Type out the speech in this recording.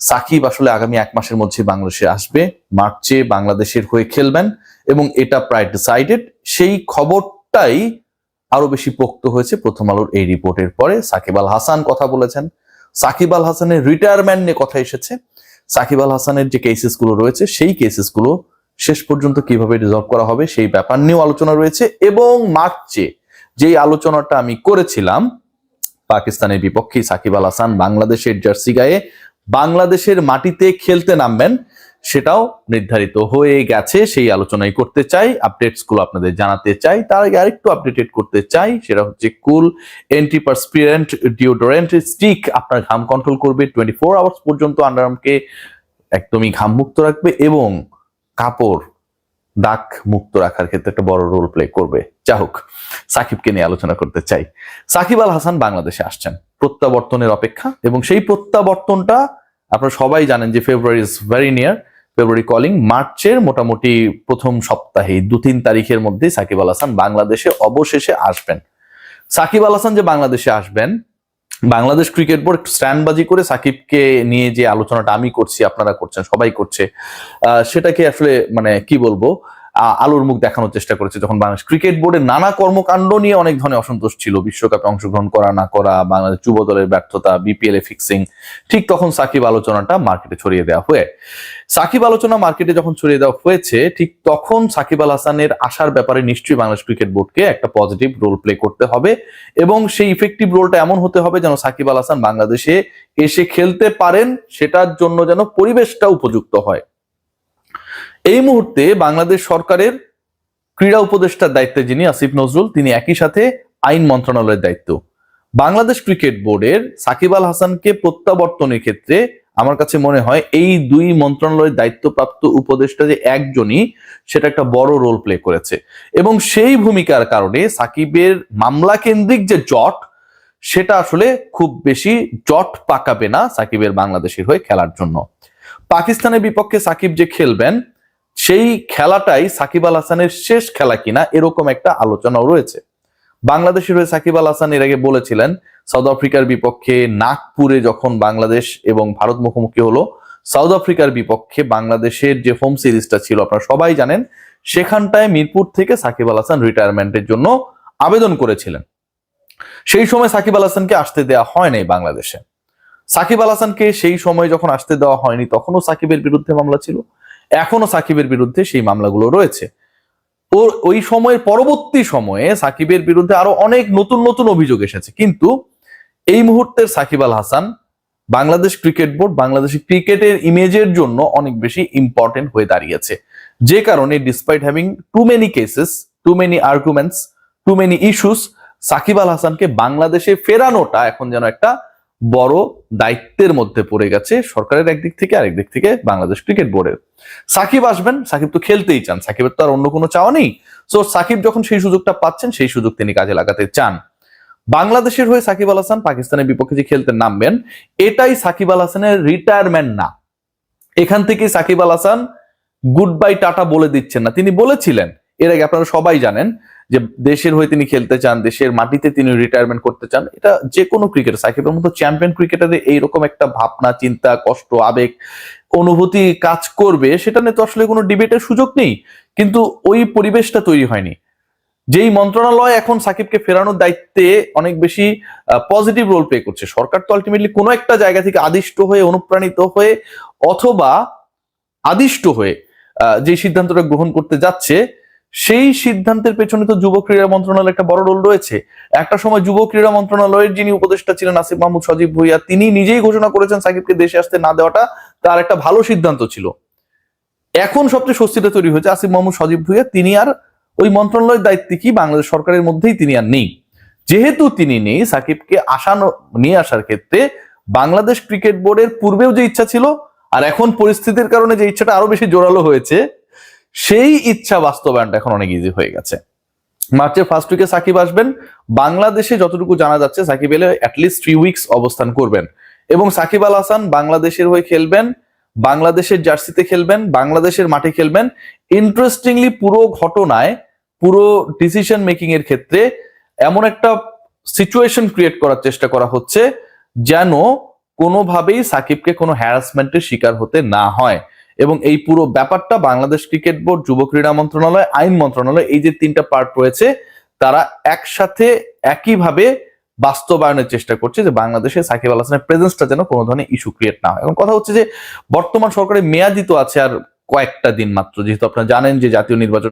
সাকিব আসলে আগামী 1 মাসের মধ্যে বাংলাদেশে আসবে, মার্চে বাংলাদেশের হয়ে খেলবেন এবং এটা প্রায় ডিসাইডেড। সেই খবরটাই আরো বেশি পোক্ত হয়েছে প্রথম আলোর এই রিপোর্টের পরে। সাকিব আল হাসান কথা বলেছেন, সাকিব আল হাসানের রিটায়ারমেন্ট নিয়ে কথা এসেছে। সাকিব আল হাসানের যে কেসেস গুলো রয়েছে সেই কেসেস গুলো শেষ পর্যন্ত কিভাবে রিজলভ করা হবে সেই ব্যাপার নিয়েও আলোচনা রয়েছে। এবং মার্চে যেই আলোচনাটা আমি করেছিলাম পাকিস্তানের বিপক্ষে সাকিব আল হাসান বাংলাদেশের জার্সি গায়ে বাংলাদেশের মাটিতে খেলতে নামবেন, সেটাও নির্ধারিত হয়ে গেছে। সেই আলোচনাই করতে চাই, আপডেটস গুলো আপনাদের জানাতে চাই। তার আগে আরেকটু আপডেটেড করতে চাই, সেটা হচ্ছে কুল অ্যান্টিপারস্পিরেন্ট ডিওডোরেন্ট স্টিক আপনার ঘাম কন্ট্রোল করবে, 24 আওয়ার্স পর্যন্ত আন্ডারআর্মকে একদমই ঘাম মুক্ত রাখবে এবং কাপড় দাগ মুক্ত রাখার ক্ষেত্রে একটা বড় রোল প্লে করবে। যাই হোক, সাকিবকে নিয়ে আলোচনা করতে চাই। সাকিব আল হাসান বাংলাদেশে আসছেন প্রত্যাবর্তনের অপেক্ষা, এবং সেই প্রত্যাবর্তনটা আপনারা সবাই জানেন যে February is very near, February calling. মার্চের মোটামুটি প্রথম সপ্তাহে 2-3 তারিখের মধ্যে সাকিব আল হাসান বাংলাদেশে অবশেষে আসবেন। সাকিব আল হাসান যে বাংলাদেশে আসবেন, বাংলাদেশ ক্রিকেট বোর্ড স্ট্যান্ডবাজি করে সাকিবকে নিয়ে যে আলোচনাটা আমি করছি, আপনারা করছেন, সবাই করছে, সেটাকে আসলে মানে কি বলবো, আলোর মুখ দেখানোর চেষ্টা করেছে। যখন বাংলাদেশ ক্রিকেট বোর্ডের নানা কর্মকাণ্ড নিয়ে অনেক ধরনের অসন্তোষ ছিল, বিশ্বকাপে অংশগ্রহণ করা না করা, বাংলাদেশ যুব দলের ব্যর্থতা, বিপিএল এ ফিক্সিং, ঠিক তখন সাকিব আলোচনাটা মার্কেটে ছড়িয়ে দেওয়া হয়ে সাকিব আলোচনা মার্কেটে যখন ছড়িয়ে দেওয়া হয়েছে, ঠিক তখন সাকিব আল হাসানের আসার ব্যাপারে নিশ্চয়ই বাংলাদেশ ক্রিকেট বোর্ডকে একটা পজিটিভ রোল প্লে করতে হবে, এবং সেই ইফেক্টিভ রোলটা এমন হতে হবে যেন সাকিব আল হাসান বাংলাদেশে এসে খেলতে পারেন, সেটার জন্য যেন পরিবেশটা উপযুক্ত হয়। এই মুহূর্তে বাংলাদেশ সরকারের ক্রীড়া উপদেষ্টার দায়িত্বে যিনি আসিফ নজরুল, তিনি একই সাথে আইন মন্ত্রণালয়ের দায়িত্ব। বাংলাদেশ ক্রিকেট বোর্ডের সাকিব আল হাসানকে প্রত্যাবর্তনের ক্ষেত্রে আমার কাছে মনে হয় এই 2 মন্ত্রণালয়ের দায়িত্বপ্রাপ্ত উপদেষ্টা যে একজনই, সেটা একটা বড় রোল প্লে করেছে। এবং সেই ভূমিকার কারণে সাকিবের মামলা কেন্দ্রিক যে জট, সেটা আসলে খুব বেশি জট পাকাবে না সাকিবের বাংলাদেশের হয়ে খেলার জন্য। পাকিস্তানের বিপক্ষে সাকিব যে খেলবেন, সেই খেলাটাই সাকিব আল হাসানের শেষ খেলা কিনা এরকম একটা আলোচনাও রয়েছে। বাংলাদেশের হয়ে সাকিব আল হাসান এর আগে বলেছিলেন সাউথ আফ্রিকার বিপক্ষে নাগপুরে যখন বাংলাদেশ এবং ভারত মুখোমুখি হলো, সাউথ আফ্রিকার বিপক্ষে বাংলাদেশের যে হোম সিরিজটা ছিল আপনারা সবাই জানেন, সেখানটায় মিরপুর থেকে সাকিব আল হাসান রিটায়ারমেন্টের জন্য আবেদন করেছিলেন। সেই সময় সাকিব আল হাসানকে আসতে দেওয়া হয় নাই বাংলাদেশে। সাকিব আল হাসানকে সেই সময় যখন আসতে দেওয়া হয়নি, তখনও সাকিবের বিরুদ্ধে মামলা ছিল, এখনো সাকিবের বিরুদ্ধে সেই মামলাগুলো রয়েছে। ওই সময়ের পরবর্তী সময়ে সাকিবের বিরুদ্ধে আরো অনেক নতুন নতুন অভিযোগ এসেছে, কিন্তু এই মুহূর্তের সাকিব আল হাসান বাংলাদেশ ক্রিকেট বোর্ড, বাংলাদেশের ক্রিকেটের ইমেজের জন্য অনেক বেশি ইম্পর্টেন্ট হয়ে দাঁড়িয়েছে। যে কারণে despite having too many cases, too many arguments, too many issues, Shakib Al হাসানকে বাংলাদেশে ফেরানোটা এখন যেন একটা বড় দায়িত্বের মধ্যে পড়ে গেছে সরকারের একদিক থেকে, আরেক দিক থেকে বাংলাদেশ ক্রিকেট বোর্ডের। সাকিব আসবেন, সাকিব তো খেলতেই চান, সাকিবের তো আর অন্য কোনো চাওয়া নেই। সো সাকিব যখন সেই সুযোগটা পাচ্ছেন, সেই সুযোগ তিনি কাজে লাগাতে চান। বাংলাদেশের হয়ে সাকিব আল হাসান পাকিস্তানের বিপক্ষে যে খেলতে নামবেন, এটাই সাকিব আল হাসানের রিটায়ারমেন্ট না। এখান থেকে Shakib Al Hasan good bye tata বলে দিচ্ছেন না। তিনি বলেছিলেন এর আগে, আপনারা সবাই জানেন যে দেশের হয়ে তিনি খেলতে চান, দেশের মাটিতে তিনি রিটায়ারমেন্ট করতে চান। এটা যে কোনো ক্রিকেটার, সাকিবের মতো চ্যাম্পিয়ন ক্রিকেটারে এইরকম একটা ভাবনা, চিন্তা, কষ্ট, আবেগ, অনুভূতি কাজ করবে, সেটা নিয়ে তো আসলে কোনো ডিবেটের সুযোগ নেই। কিন্তু ওই পরিবেশটা তৈরি হয়নি। যেই মন্ত্রণালয় এখন সাকিবকে ফেরানোর দায়িত্বে অনেক বেশি পজিটিভ রোল প্লে করছে, সরকার তো আলটিমেটলি কোনো একটা জায়গা থেকে আদিষ্ট হয়ে, অনুপ্রাণিত হয়ে অথবা আদিষ্ট হয়ে যে সিদ্ধান্তটা গ্রহণ করতে যাচ্ছে, সেই সিদ্ধান্তের পেছনে তো যুব ক্রীড়া মন্ত্রণালয়ের একটা বড় রোল রয়েছে। একটা সময় যুব ক্রীড়া মন্ত্রণালয়ের যিনি উপদেষ্টা ছিলেন আসিফ মাহমুদ সজীব ভুঁইয়া, তিনি নিজেই ঘোষণা করেছেন সাকিবকে দেশে আসতে না দেওয়াটা তার একটা ভালো সিদ্ধান্ত ছিল। এখন সবচেয়ে স্বস্তিটা তৈরি হয়েছে আসিফ মাহমুদ সজীব ভুঁইয়া, তিনি আর ওই মন্ত্রণালয়ের দায়িত্বে কি বাংলাদেশ সরকারের মধ্যেই তিনি আর নেই। যেহেতু তিনি নেই, সাকিবকে নিয়ে আসার ক্ষেত্রে বাংলাদেশ ক্রিকেট বোর্ডের পূর্বেও যে ইচ্ছা ছিল, আর এখন পরিস্থিতির কারণে যে ইচ্ছাটা আরো বেশি জোরালো হয়েছে, সেই ইচ্ছা বাস্তবায়নটা এখন অনেক ইজি হয়ে গেছে। মার্চের ফার্স্ট উইকে সাকিব আসবেন। বাংলাদেশে যতটুকু জানা যাচ্ছে সাকিব এলে অ্যাটলিস্ট 3 উইকস অবস্থান করবেন, এবং সাকিব আল হাসান বাংলাদেশের হয়ে খেলবেন, বাংলাদেশের জার্সিতে খেলবেন, বাংলাদেশের মাঠে খেলবেন। ইন্টারেস্টিংলি পুরো ঘটনায়, পুরো ডিসিশন মেকিং এর ক্ষেত্রে এমন একটা সিচুয়েশন ক্রিয়েট করার চেষ্টা করা হচ্ছে যেন কোনোভাবেই সাকিবকে কোনো হ্যারাসমেন্টের শিকার হতে না হয়। এবং এই পুরো ব্যাপারটা বাংলাদেশ ক্রিকেট বোর্ড, যুব ক্রীড়া মন্ত্রণালয়, আইন মন্ত্রণালয়, এই যে তিনটা পার্ট রয়েছে, তারা একসাথে একইভাবে বাস্তবায়নের চেষ্টা করছে যে বাংলাদেশে সাকিব আল হাসানের প্রেজেন্সটা যেন কোনো ধরনের ইস্যু ক্রিয়েট না হয়। এখন কথা হচ্ছে যে বর্তমান সরকারের মেয়াদি তো আছে আর কয়েকটা দিন মাত্র, যেহেতু আপনারা জানেন যে জাতীয় নির্বাচন